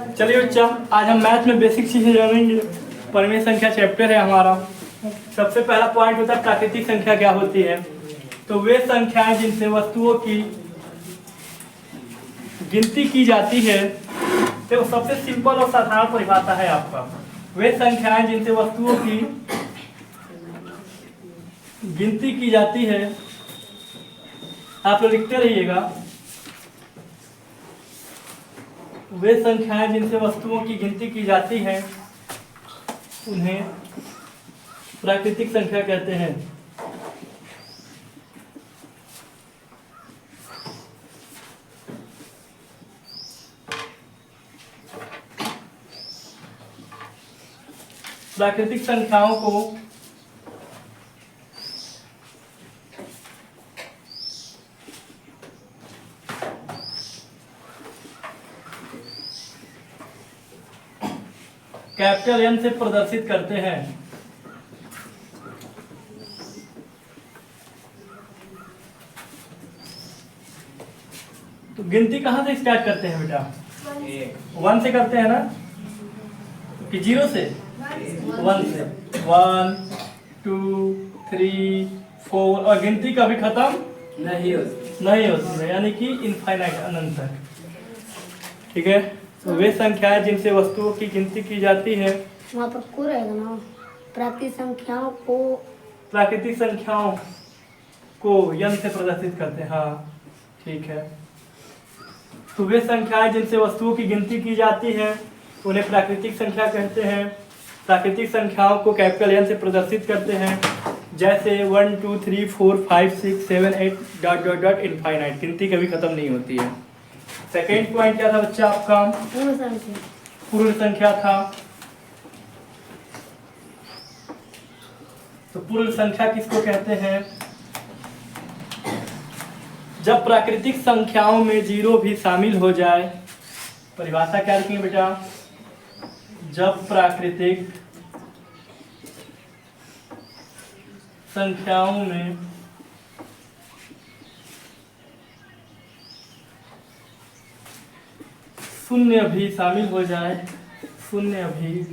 चलिए बच्चा, आज हम मैथ में बेसिक चीजें जानेंगे। परिमेय संख्या चैप्टर है हमारा। सबसे पहला पॉइंट होता है प्राकृतिक संख्या क्या होती है। तो वे संख्याएं जिनसे वस्तुओं की गिनती की जाती है। तो सबसे सिंपल और साधारण परिभाषा है आपका, वे संख्याएं जिनसे वस्तुओं की गिनती की जाती है। आप लोग लिखते रहिएगा, वे संख्याएं जिनसे वस्तुओं की गिनती की जाती है उन्हें प्राकृतिक संख्या कहते हैं। प्राकृतिक संख्याओं को कैपिटल एन से प्रदर्शित करते हैं। तो गिनती कहां से स्टार्ट करते हैं बेटा? 1 से करते हैं ना, कि 0 से? 1 से। 1 2 3 4 और गिनती कभी खत्म नहीं होती है, यानी कि इनफाइनाइट, अनंत तक। ठीक है। तो वे संख्याएं जिनसे वस्तुओं की गिनती की जाती है, वहाँ पर को रहेगा ना, प्राकृतिक संख्याओं को यन से प्रदर्शित करते हैं। हाँ ठीक है। तो वे संख्याएं जिनसे वस्तुओं की गिनती की जाती है उन्हें प्राकृतिक संख्या कहते हैं। प्राकृतिक संख्याओं को कैपिटल एन से प्रदर्शित करते हैं, जैसे 1 2 3 4 5 6 7 8 डॉट डॉट डॉट इनफाइनाइट, गिनती कभी खत्म नहीं होती है। सेकेंड पॉइंट क्या था बच्चा आपका? पूर्ण संख्या था। तो पूर्ण संख्या किसको कहते हैं? जब प्राकृतिक संख्याओं में 0 भी शामिल हो जाए। परिभाषा क्या रखेंगे बेटा? जब प्राकृतिक संख्याओं में शून्य भी शामिल हो जाए, शून्य भी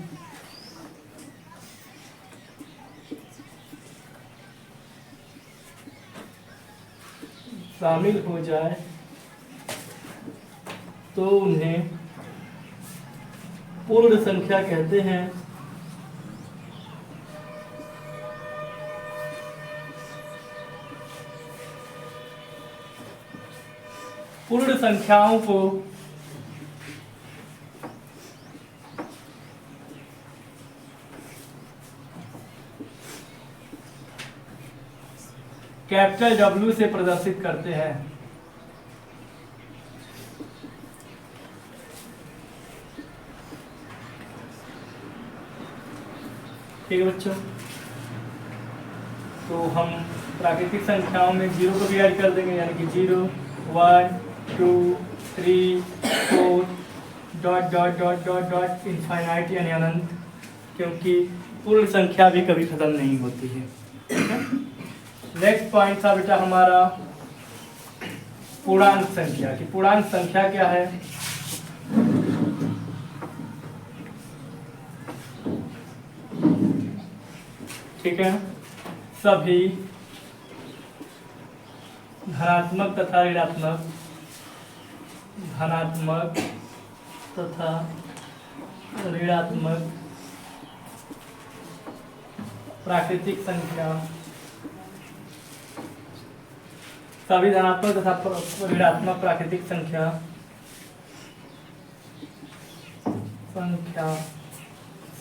शामिल हो जाए तो उन्हें पूर्ण संख्या कहते हैं। पूर्ण संख्याओं को कैपिटल W से प्रदर्शित करते हैं। ठीक है बच्चों। तो हम प्राकृतिक संख्याओं में 0 को भी ऐड कर देंगे, यानी कि 0 1 2 3 4 dot dot dot dot dot infinite, यानी अनंत, क्योंकि पूर्ण संख्या भी कभी खत्म नहीं होती है। नेक्स्ट पॉइंट था बेटा हमारा पूर्णांक संख्या। कि पूर्णांक संख्या क्या है? ठीक है। सभी धनात्मक तथा ऋणात्मक प्राकृतिक संख्या, सभी धनात्मक तथा ऋणात्मक प्राकृतिक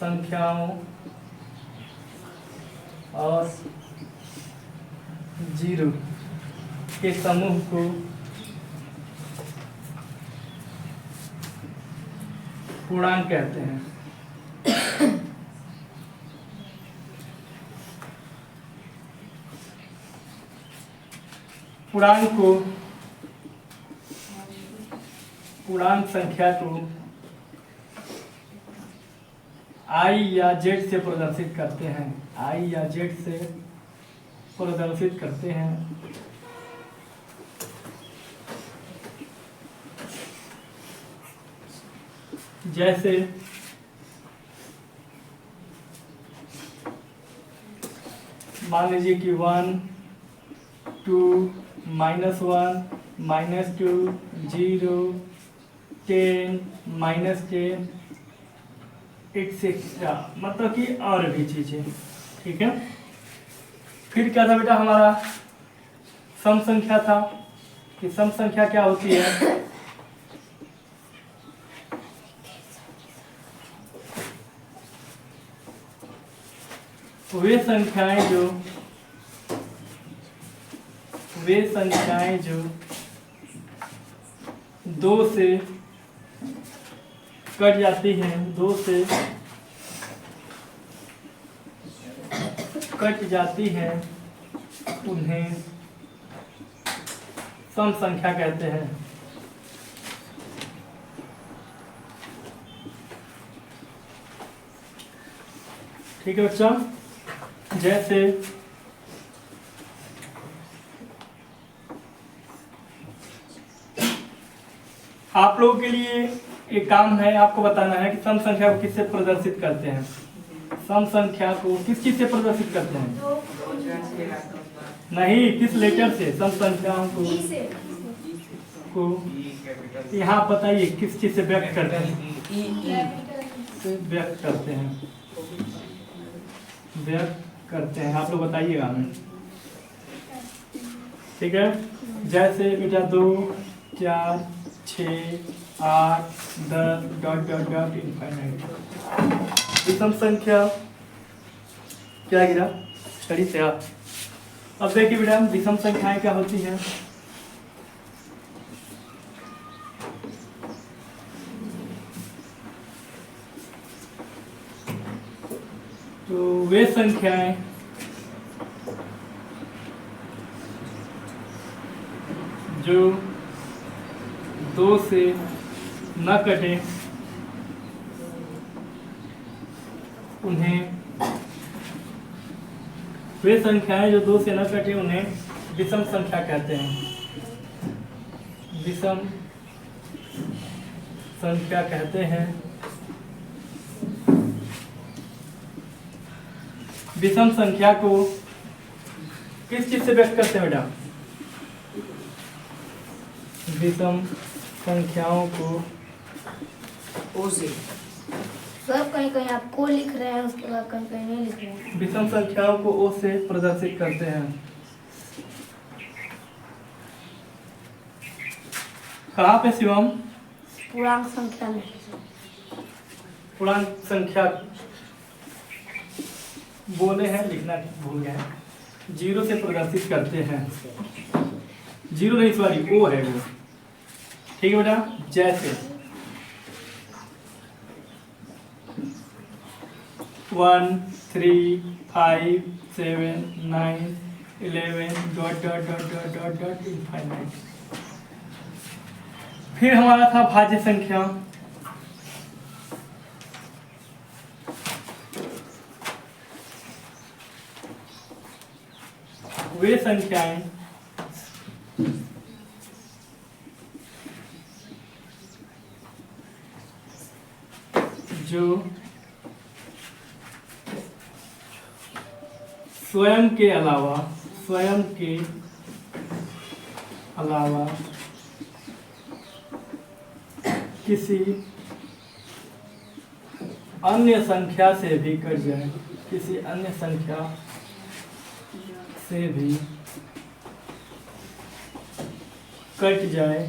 संख्याओं और 0 के समूह को पूर्णांक कहते हैं। पूर्णांक संख्या को I या Z से प्रदर्शित करते हैं। I या Z से प्रदर्शित करते हैं। जैसे मान लीजिए कि 1 2 -1 -2 0 10 -10 एक्सेट्रा, मतलब कि और भी चीजें। ठीक है, फिर क्या था बेटा हमारा सम संख्या था कि सम संख्या क्या होती है, वे संख्याएं जो 2 से कट जाती हैं, 2 से कट जाती हैं, उन्हें सम संख्या कहते हैं। ठीक है बच्चा, जैसे आप लोगों के लिए एक काम है, आपको बताना है कि सम संख्या को किससे प्रदर्शित करते हैं। सम संख्या को किस चीज से प्रदर्शित करते हैं? नहीं, किस लेटर से सम संख्याओं को यहाँ बताइए किस चीज से व्यक्त करते हैं? व्यक्त करते हैं, व्यक्त करते हैं, आप लोग बताइएगा हमें। ठीक है, जैसे बेटा 2 4 6 8 10 डॉट डॉट डॉट इनफाइनाइट। विषम संख्या क्या गिरा स्टडी से आप। अब देखिए बेटा विषम संख्याएं क्या होती हैं। तो वे संख्याएं जो 2 से न कटे उन्हें, वे संख्याएं जो 2 से न कटे उन्हें विषम संख्या कहते हैं। विषम संख्या कहते हैं। विषम संख्या को किस चीज से व्यक्त करते हैं बेटा? विषम संख्याओं को ओ से। सर कहीं कहीं आप को लिख रहे हैं, उसके बाद कहीं कहीं नहीं लिख रहे हैं। विषम संख्याओं को ओ से प्रदर्शित करते हैं। कहाँ पे शिवम? पूर्णांक संख्या में। पूर्णांक संख्या बोले हैं, लिखना भूल गए। 0 से प्रदर्शित करते हैं। 0 नहीं सॉरी ओ है वो। ठीक है बेटा, जैसे 1 3 5 7 9 11 dot dot dot dot dot dot infinite. फिर हमारा था भाज्य संख्या। वे संख्याएं जो स्वयं के अलावा किसी अन्य संख्या से भी कट जाए, किसी अन्य संख्या से भी कट जाए,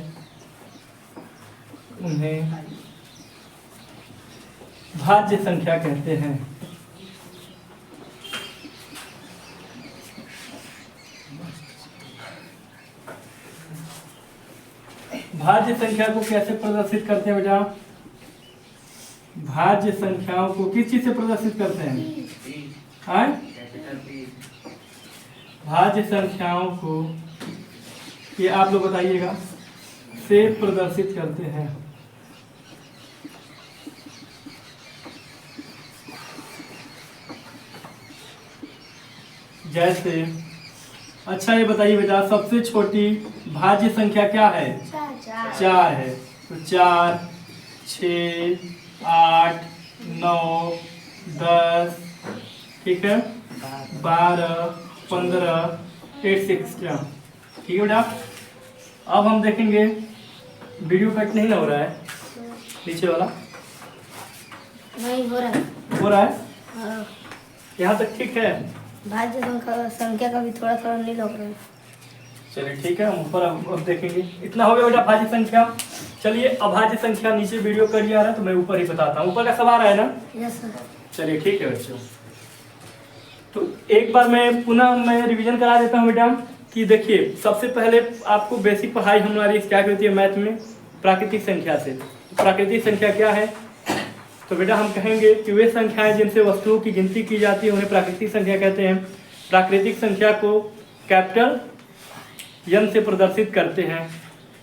उन्हें भाज्य संख्या कहते हैं। भाज्य संख्या को कैसे प्रदर्शित करते हैं बेटा? भाज्य संख्याओं को किस चीज से प्रदर्शित करते हैं? भाज्य संख्याओं को ये आप लोग बताइएगा से प्रदर्शित करते हैं। जैसे अच्छा ये बताइए बेटा सबसे छोटी भाज्य संख्या क्या है? 4 है। तो 4 6 8 9 10, ठीक है, 12 15 8 6 क्या, ठीक है बेटा। अब हम देखेंगे वीडियो कट नहीं ना हो रहा है नीचे वाला, नहीं हो रहा है। हो रहा है हाँ, यहाँ तक ठीक है। भाज्य संख्या का भी थोड़ा थोड़ा नहीं लग रहा है। चलिए ठीक है, हम ऊपर अब देखेंगे। इतना हो गया बेटा भाज्य संख्या। चलिए अभाज्य संख्या नीचे वीडियो कर लिया है तो मैं ऊपर ही बताता हूँ। ऊपर का सब आ रहा है ना? Yes sir. चलिए ठीक है बच्चों, तो एक बार मैं रिवीजन करा देता हूँ बेटा कि देखिए सबसे पहले आपको बेसिक पढ़ाई हमारी स्टार्ट होती है मैथ में प्राकृतिक संख्या से। तो प्राकृतिक संख्या क्या है? तो बेटा हम कहेंगे कि वे संख्याएं जिनसे वस्तुओं की गिनती की जाती है उन्हें प्राकृतिक संख्या कहते हैं। प्राकृतिक संख्या को कैपिटल एन से प्रदर्शित करते हैं,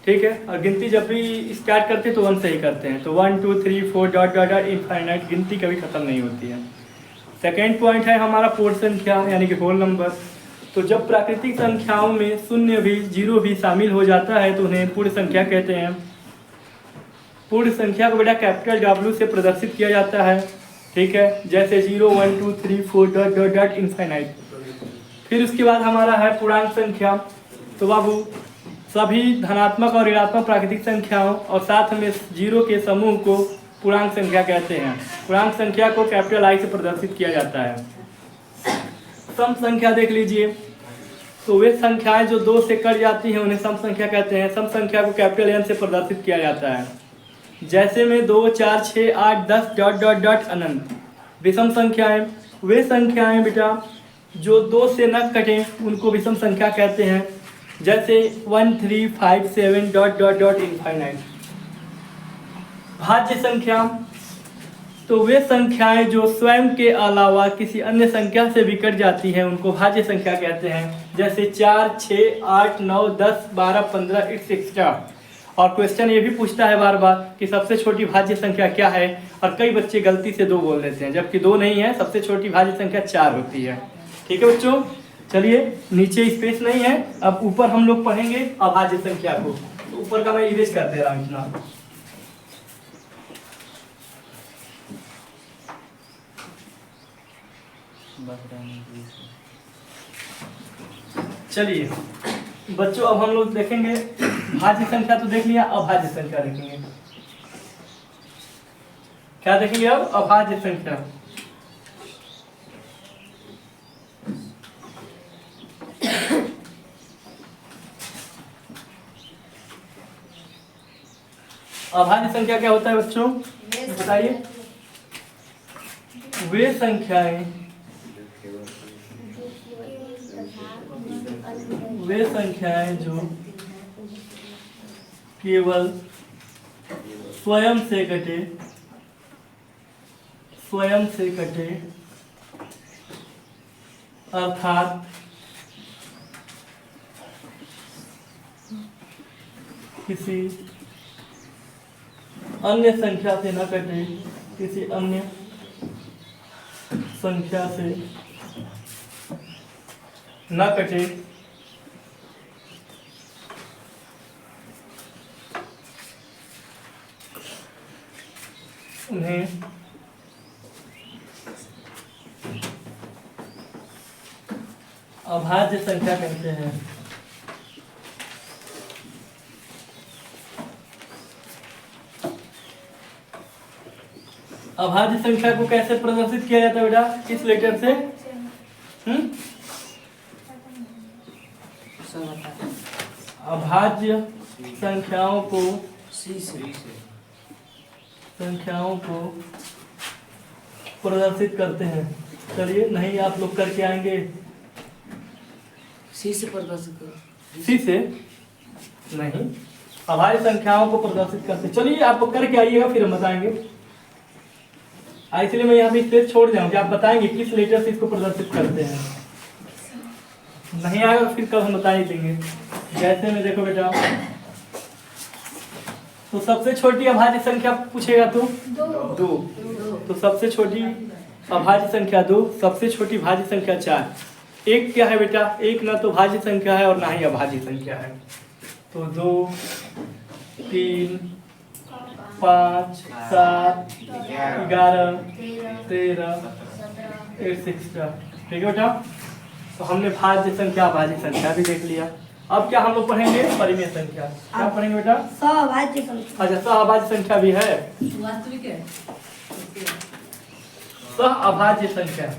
ठीक है। और गिनती जब भी स्टार्ट करते हैं तो 1 से ही करते हैं, तो 1 2 3 4 डॉट डॉट डॉट इनफाइनाइट, गिनती कभी खत्म नहीं होती है। सेकेंड पॉइंट है हमारा पूर्ण संख्या यानी कि होल नंबर। तो जब प्राकृतिक संख्याओं में शून्य भी जीरो भी शामिल हो जाता है तो उन्हें पूर्ण संख्या कहते हैं। पूर्ण संख्या को बेटा कैपिटल W से प्रदर्शित किया जाता है, ठीक है, जैसे 0 1 2 3 4 डॉट डॉट डॉट इनफाइनाइट। फिर उसके बाद हमारा है पूर्णांक संख्या। तो बाबू सभी धनात्मक और ऋणात्मक प्राकृतिक संख्याओं और साथ में जीरो के समूह को पूर्णांक संख्या कहते हैं। पूर्णांक संख्या को कैपिटल I से प्रदर्शित किया जाता है। सम संख्या देख लीजिए, तो वे संख्याएं जो 2 से कट जाती हैं उन्हें सम संख्या कहते हैं। सम संख्या को कैपिटल N से प्रदर्शित किया जाता है, जैसे में 2 4 6 8 10 डॉट डॉट डॉट अनंत। विषम संख्याएं वे संख्याएं बेटा जो 2 से न कटें उनको विषम संख्या कहते हैं, जैसे 1 3 5 7 डॉट डॉट डॉट इनफाइनाइट। भाज्य संख्या तो वे संख्याएं जो स्वयं के अलावा किसी अन्य संख्या से भी कट जाती हैं उनको भाज्य संख्या कहते हैं, जैसे 4 6 8 9 10 12 15 एक्सेट्रा। और क्वेश्चन ये भी पूछता है बार बार कि सबसे छोटी भाज्य संख्या क्या है, और कई बच्चे गलती से 2 बोल देते हैं, जबकि 2 नहीं है, सबसे छोटी भाज्य संख्या 4 होती है। ठीक है बच्चों, चलिए नीचे स्पेस नहीं है, अब ऊपर हम लोग पढ़ेंगे अभाज्य संख्या को। तो ऊपर का मैं इरेज कर दे रहा हूँ इतना। चलिए बच्चों अब हम लोग देखेंगे भाज्य संख्या तो देख लिया, अभाज्य संख्या देखेंगे। क्या देखेंगे अब? अभाज्य संख्या। अभाज्य संख्या क्या होता है बच्चों, बताइए? वे संख्याएं जो केवल स्वयं से कटे अर्थात किसी अन्य संख्या से न कटे, किसी अन्य संख्या से न कटे, उन्हें अभाज्य संख्या कहते हैं। अभाज्य संख्या को कैसे प्रदर्शित किया जाता है बेटा? किस लेटर से? अभाज्य संख्याओं को प्रदर्शित करते हैं। चलिए नहीं आप लोग करके आएंगे, सी से प्रदर्शित करो। सी से नहीं, अभाज्य संख्याओं को प्रदर्शित करते। चलिए आप करके आइएगा फिर हम बताएंगे। इसलिए मैं यहाँ पे स्पेस छोड़ जाऊंगी, आप बताएंगे किस लेटर से इसको प्रदर्शित करते हैं। नहीं आएगा तो फिर कल हम बता ही देंगे। जैसे में देखो बेटा, तो सबसे छोटी अभाज्य संख्या पूछेगा तो 2। तो सबसे छोटी अभाज्य संख्या 2, सबसे छोटी भाज्य संख्या 4। एक क्या है बेटा? एक ना तो भाज्य संख्या है और ना ही अभाज्य संख्या है। तो 2 3 5 7 11, 13, 13, 17, 8 6 ठीक है बेटा। तो हमने भाज्य संख्या अभाज्य संख्या भी देख लिया। अब क्या हम लोग पढ़ेंगे परिमेय संख्या। क्या पढ़ेंगे बेटा? सहभाज्य संख्या। अच्छा सहअभाज्य संख्या भी है। वास्तविक है। सहअभाज्य संख्या,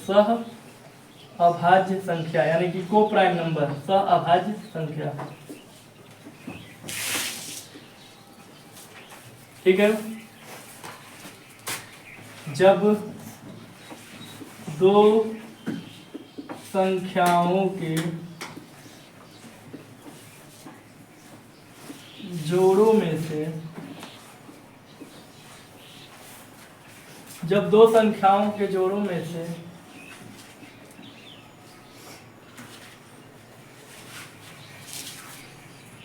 सहअभाज्य संख्या यानी कि को प्राइम नंबर, सहअभाज्य संख्या। ठीक है। जब दो संख्याओं के जोड़ों में से, जब दो संख्याओं के जोड़ों में से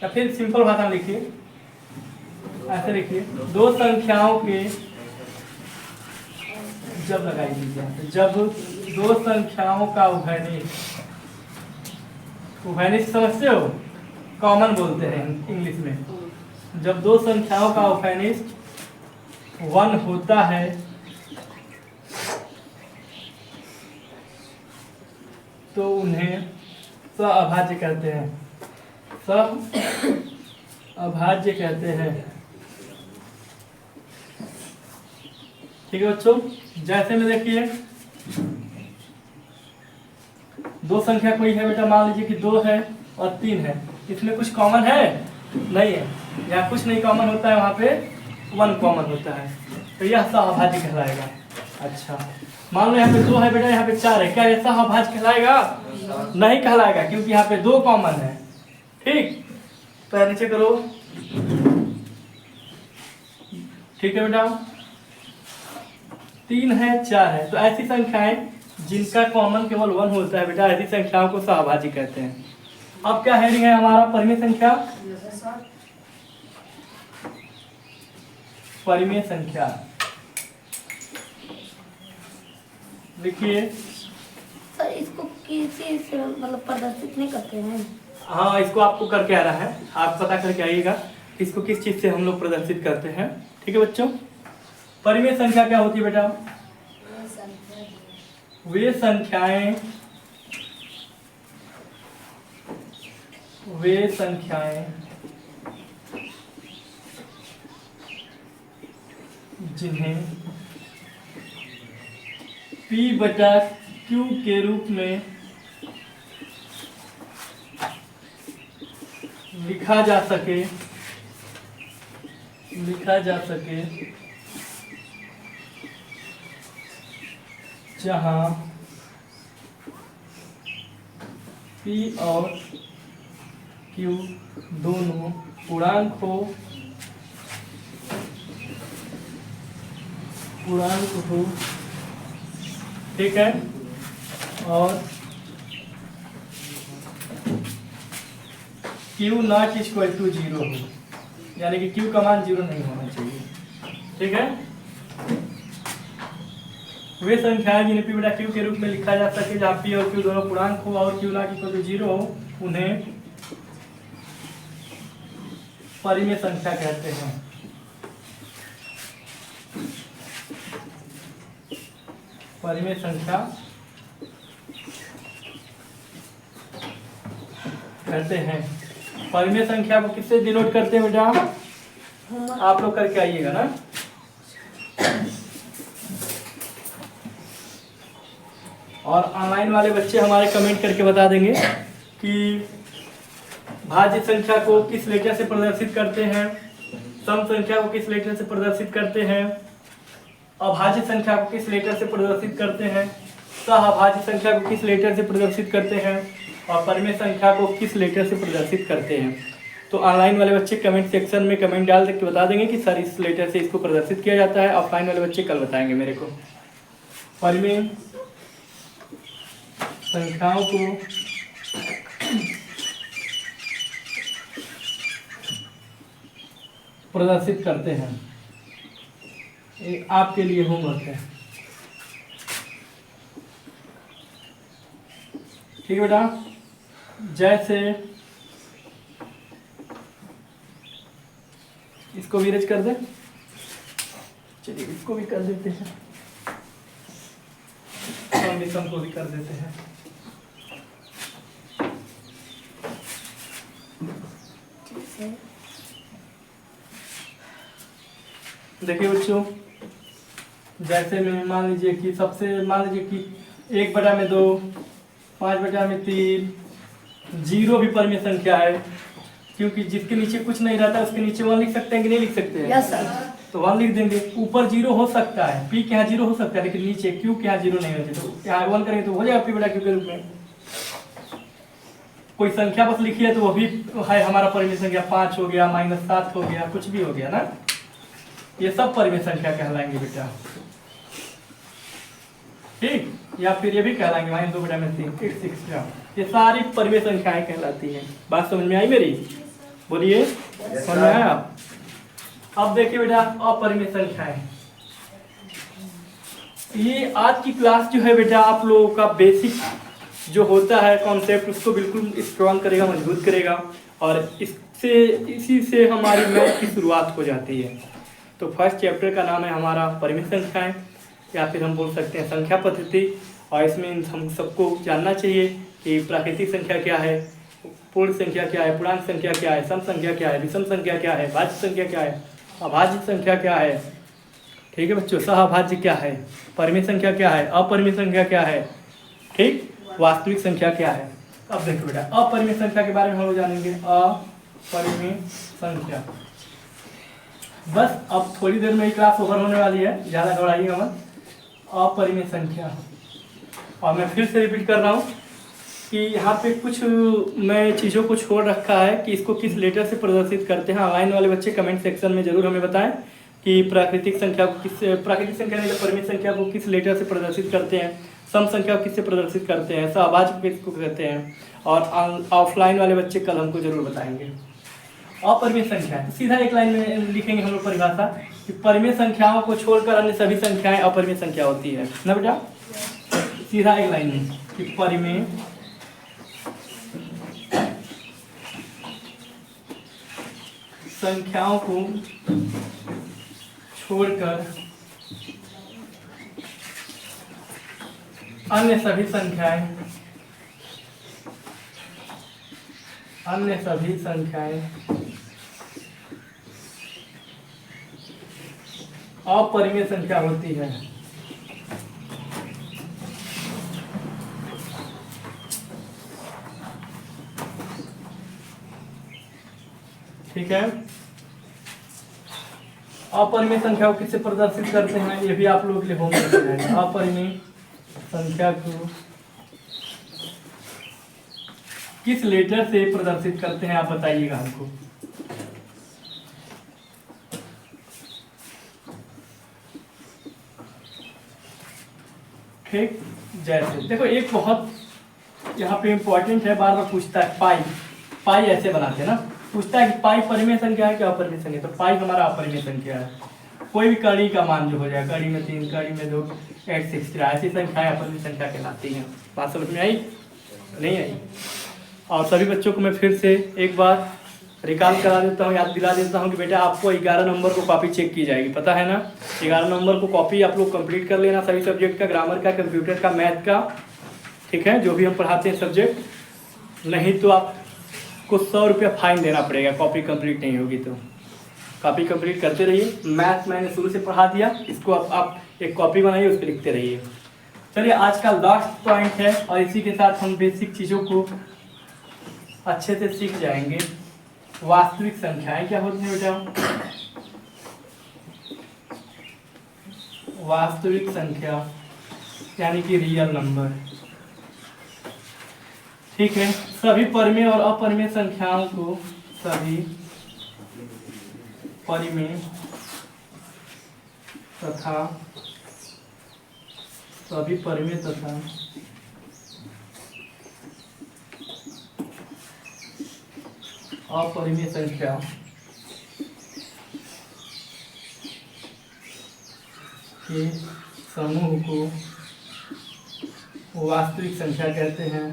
या फिर सिंपल भाषा में लिखिए, ऐसे लिखिए, दो संख्याओं के, जब लगाई दीजिए, जब दो संख्याओं का उभयनिष्ठ, उभयनिष्ठ समझते हो, कॉमन बोलते हैं इंग्लिश में। जब दो संख्याओं का उभयनिष्ठ 1 होता है तो उन्हें सहअभाज्य कहते हैं, सहअभाज्य कहते हैं। ठीक है बच्चों। जैसे में देखिए दो संख्या कोई है बेटा, मान लीजिए कि 2 है और 3 है, इसमें कुछ कॉमन है? नहीं है। यहाँ कुछ नहीं कॉमन होता है, वहाँ पे 1 कॉमन होता है, तो यह सहअभाज्य कहलाएगा। अच्छा मान लो यहाँ पे 2 है बेटा, यहाँ पे 4 है, क्या ये सहअभाज्य कहलाएगा? नहीं कहलाएगा, क्योंकि यहाँ पे 2 कॉमन है। ठीक, तो नीचे करो। ठीक है बेटा। 3 है 4 है, तो ऐसी संख्याएं जिनका कॉमन केवल 1 होता है बेटा, ऐसी संख्याओं को सहअभाज्य कहते हैं। अब क्या हेडिंग है हमारा? परिमेय संख्या। परिमेय संख्या लिखिए। सर इसको किसी से मतलब प्रदर्शित नहीं करते हैं? हाँ इसको आपको करके आ रहा है, आप पता करके आइएगा इसको किस चीज से हम लोग प्रदर्शित करते हैं। ठीक है बच्चों। परिमेय संख्या क्या होती है बेटा? वे संख्याएं जिन्हें P/Q के रूप में लिखा जा सके, जहां P और Q दोनों पूर्णांक हो, ठीक है, और Q नॉट इक्वल टू 0 हो, यानी कि Q का मान 0 नहीं होना चाहिए। ठीक है। वे संख्याएं जिन्हें P/Q के रूप में लिखा जा सके जहाँ P और Q दोनों पूर्णांक हो और Q नॉट इक्वल टू 0 हो, उन्हें परिमेय संख्या कहते हैं। परिमेय संख्या कहते हैं। परिमेय संख्या को किससे डिनोट करते हैं बेटा? आप लोग करके आइएगा ना। और ऑनलाइन वाले बच्चे हमारे कमेंट करके बता देंगे कि भाज्य संख्या को किस लेटर से प्रदर्शित करते हैं, सम संख्या को किस लेटर से प्रदर्शित करते हैं, अभाज्य संख्या को किस लेटर से प्रदर्शित करते हैं, सहअभाज्य संख्या को किस लेटर से प्रदर्शित करते हैं, और परिमेय संख्या को किस लेटर से प्रदर्शित करते हैं। तो ऑनलाइन वाले बच्चे कमेंट सेक्शन में कमेंट डाल के बता देंगे कि सर इस लेटर से इसको प्रदर्शित किया जाता है। ऑफलाइन वाले बच्चे कल बताएंगे मेरे को। परिमेय संख्याओं को प्रदर्शित करते हैं। ये आपके लिए होमवर्क है। ठीक है बेटा। जैसे इसको भी इरेज कर दे। चलिए इसको भी कर देते हैं, हम विषम को भी कर देते हैं। देखिए बच्चों, जैसे में मान लीजिए कि मान लीजिए कि 1/2, 5/3, 0 भी परिमेय संख्या है, क्योंकि जिसके नीचे कुछ नहीं रहता उसके नीचे 1 लिख सकते हैं कि नहीं लिख सकते हैं? Yes sir. तो 1 लिख देंगे। ऊपर 0 हो सकता है, पी के यहाँ 0 हो सकता है, लेकिन नीचे क्यू के यहाँ 0 नहीं होता, तो यहाँ 1 करेंगे तो हो जाएगा P/Q के रूप में। कोई संख्या बस लिखी है तो वो भी है हमारा परिमेय संख्या, 5 हो गया, -7 हो गया, कुछ भी हो गया ना, ये सब परिमेय संख्या कहलाएंगे बेटा, ठीक। या फिर ये भी कहलाएंगे -2/3, 6 ये सारी परिमेय संख्याएं कहलाती हैं। बात समझ में आई मेरी? बोलिए, समझ में आया? अब देखिए बेटा, अपरिमेय संख्याएं, ये आज की क्लास जो है बेटा आप लोगों का बेसिक जो होता है कॉन्सेप्ट, उसको बिल्कुल स्ट्रॉन्ग करेगा, मजबूत करेगा, और इसी से हमारी मैथ की शुरुआत हो जाती है। तो फर्स्ट चैप्टर का नाम है हमारा परिमेय संख्याएं, या फिर हम बोल सकते हैं संख्या पद्धति। और इसमें हम सबको जानना चाहिए कि प्राकृतिक संख्या क्या है, पूर्ण संख्या क्या है, पूर्णांक संख्या क्या है, सम संख्या क्या है, विषम संख्या क्या है, भाज्य संख्या क्या है, अभाज्य संख्या क्या है, ठीक है बच्चों, सहअभाज्य क्या है, परिमेय संख्या क्या है, अपरिमेय संख्या क्या है, ठीक, वास्तविक संख्या क्या है। अब देखो बेटा, अपरिमेय संख्या के बारे में हम लोग जानेंगे। अपरिमेय संख्या, बस अब थोड़ी देर में ही क्लास ओवर होने वाली है, ज़्यादा घबराइएगा मत। अपरिमेय संख्या, और मैं फिर से रिपीट कर रहा हूँ कि यहाँ पे कुछ मैं चीज़ों को छोड़ रखा है कि इसको किस लेटर से प्रदर्शित करते हैं। ऑनलाइन वाले बच्चे कमेंट सेक्शन में जरूर हमें बताएं कि प्राकृतिक संख्या को प्राकृतिक संख्या नहीं, परिमेय संख्या को किस लेटर से प्रदर्शित करते हैं, सम संख्या को किससे प्रदर्शित करते हैं, सहअभाज्य को किसको कहते हैं। और ऑफलाइन वाले बच्चे कल हमको जरूर बताएंगे। अपरिमेय संख्या, तो सीधा एक लाइन में लिखेंगे हम लोग परिभाषा कि परिमेय संख्याओं को छोड़कर अन्य सभी संख्याएं अपरिमेय संख्या होती है ना बेटा। सीधा एक लाइन में कि परिमेय संख्याओं को छोड़कर अन्य सभी संख्याएं अपरिमेय संख्या होती है। ठीक है, अपरिमेय संख्या को किससे प्रदर्शित करते हैं, ये भी आप लोगों के लिए होमवर्क है। अपरिमेय संख्या को किस लेटर से प्रदर्शित करते हैं आप बताइएगा हमको। ठीक, जैसे देखो एक बहुत यहाँ पे इम्पोर्टेंट है, बार बार पूछता है, पाई ऐसे बनाते हैं ना, पूछता है कि पाई परिमेय संख्या है क्या अपरिमेय संख्या, तो पाई हमारा अपरिमेय संख्या है। कोई भी कड़ी का मान जो हो जाए, कड़ी में 3, कड़ी में 2, 8, 6 ऐसी संख्याएं अपरिमेय संख्या कहलाती हैं। बात समझ में आई? नहीं आई? और सभी बच्चों को मैं फिर से एक बार रिकॉल करा देता हूँ, याद दिला देता हूँ कि बेटा आपको 11 नंबर को कॉपी चेक की जाएगी, पता है ना। 11 नंबर को कॉपी आप लोग कंप्लीट कर लेना, सभी सब्जेक्ट का, ग्रामर का, कंप्यूटर का, मैथ का, ठीक है, जो भी हम पढ़ाते हैं सब्जेक्ट। नहीं तो आपको 100 रुपया फाइन देना पड़ेगा, कॉपी कंप्लीट नहीं होगी तो। कॉपी कंप्लीट करते रहिए। मैथ मैंने शुरू से पढ़ा दिया, इसको आप एक कॉपी बनाइए, उस पर लिखते रहिए। चलिए आज का लास्ट पॉइंट है, और इसी के साथ हम बेसिक चीज़ों को अच्छे से सीख जाएंगे। वास्तविक संख्याएं क्या होती हैं बेटा? वास्तविक संख्या यानी कि रियल नंबर, ठीक है। सभी परिमेय और अपरिमेय संख्याओं को, सभी परिमेय तथा अपरिमेय संख्या के समूह को वास्तविक संख्या कहते हैं।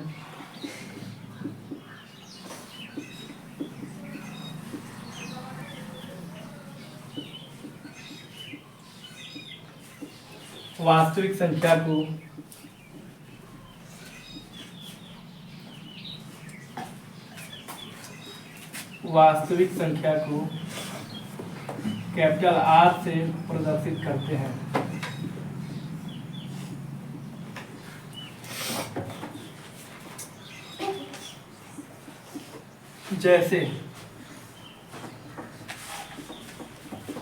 वास्तविक संख्या को कैपिटल आर से प्रदर्शित करते हैं। जैसे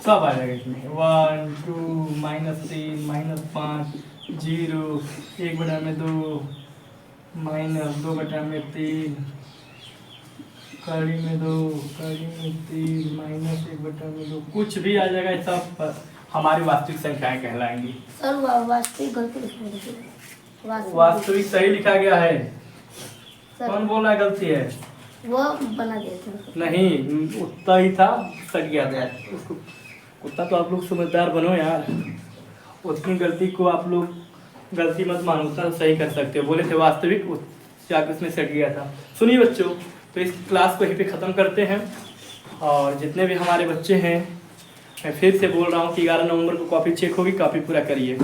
सब आ जाएगा इसमें 1 2 -3 -5 0 1/2 -2/3 कड़ी में 2 कड़ी में 3 -1/2 कुछ भी आ जाएगा। ये सब हमारी वास्तविक संख्याएं कहलाएंगी। सर वास्तविक गलती लिखने दीजिए। वास्तविक सही लिखा गया है। सर कौन बोल रहा है गलती है? वो बना दिया था। नहीं, उतना ही था, सट गया था उसको। उतना तो आप लोग समझदार बनो यार, उतनी गलती को आप लोग गलती मत मानो, उतना तो सही कर सकते हो। बोले थे वास्तविक, जाकर उसमें सट गया था। सुनिए बच्चों, तो इस क्लास को यहीं पे ख़त्म करते हैं। और जितने भी हमारे बच्चे हैं, मैं फिर से बोल रहा हूँ कि 11 नवंबर को कॉपी चेक होगी, कॉपी पूरा करिए।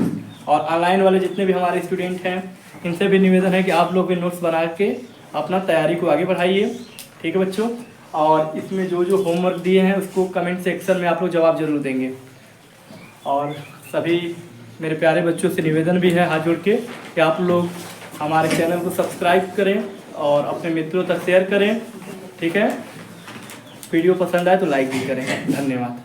और ऑनलाइन वाले जितने भी हमारे स्टूडेंट हैं, इनसे भी निवेदन है कि आप लोग भी नोट्स बना के अपना तैयारी को आगे बढ़ाइए। ठीक है बच्चों, और इसमें जो जो होमवर्क दिए हैं उसको कमेंट सेक्शन में आप लोग जवाब जरूर देंगे। और सभी मेरे प्यारे बच्चों से निवेदन भी है हाथ जोड़ के कि आप लोग हमारे चैनल को सब्सक्राइब करें और अपने मित्रों तक शेयर करें। ठीक है, वीडियो पसंद आए तो लाइक भी करें। धन्यवाद।